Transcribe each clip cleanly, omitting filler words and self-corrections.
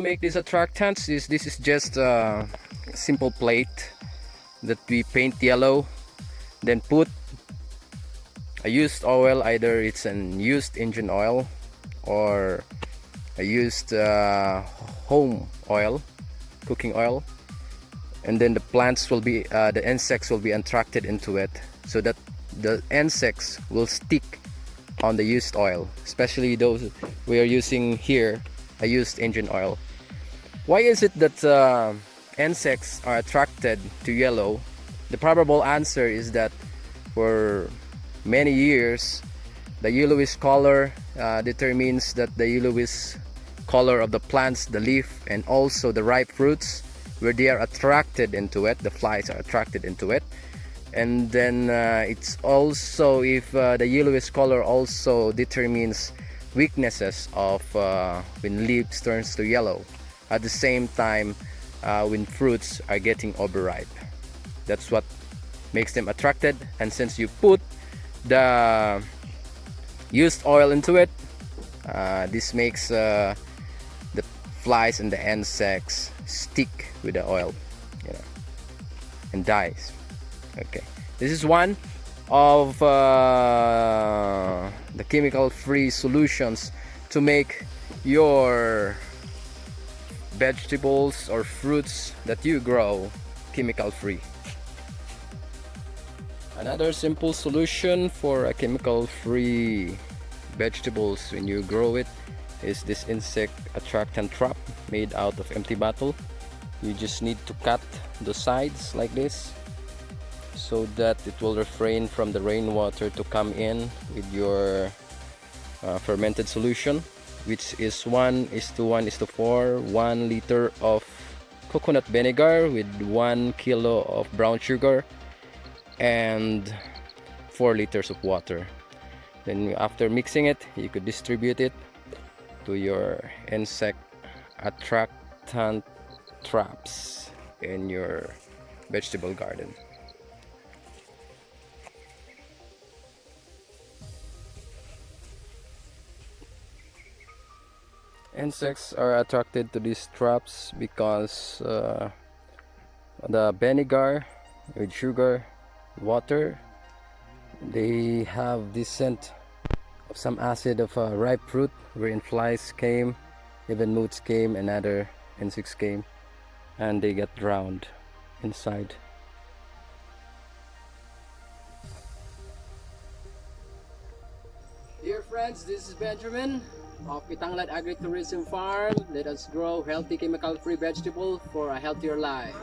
make these attractants is this is just a simple plate that we paint yellow, then put a used oil, either it's an used engine oil or a used home oil, cooking oil, and then the plants will be the insects will be attracted into it, so that the insects will stick on the used oil, especially those we are using here, a used engine oil. Why is it that insects are attracted to yellow? The probable answer is that for many years the yellowish color determines that the yellowish color of the plants, the leaf, and also the ripe fruits, where they are attracted into it, the flies are attracted into it. And then it's also, if the yellowish color also determines weaknesses of when leaves turns to yellow, at the same time when fruits are getting overripe. That's what makes them attracted. And since you put the used oil into it, this makes the flies and the insects stick with the oil, you know, and dies. Okay, this is one of the chemical free solutions to make your vegetables or fruits that you grow chemical free. Another simple solution for a chemical free vegetables when you grow it is this insect attractant trap made out of empty bottle. You just need to cut the sides like this so that it will refrain from the rainwater to come in with your fermented solution, which is 1:1:4, 1 liter of coconut vinegar with 1 kilo of brown sugar and 4 liters of water. Then after mixing it, you could distribute it to your insect attractant traps in your vegetable garden. Insects are attracted to these traps because the vinegar with sugar, water, they have this scent of some acid of a ripe fruit, wherein flies came, even moths came, and other insects came, and they get drowned inside. Dear friends, this is Benjamin of Pitanglan Agritourism Farm. Let us grow healthy chemical-free vegetable for a healthier life.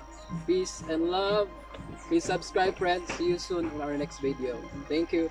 Peace and love. Please subscribe, friends. See you soon on our next video. Thank you.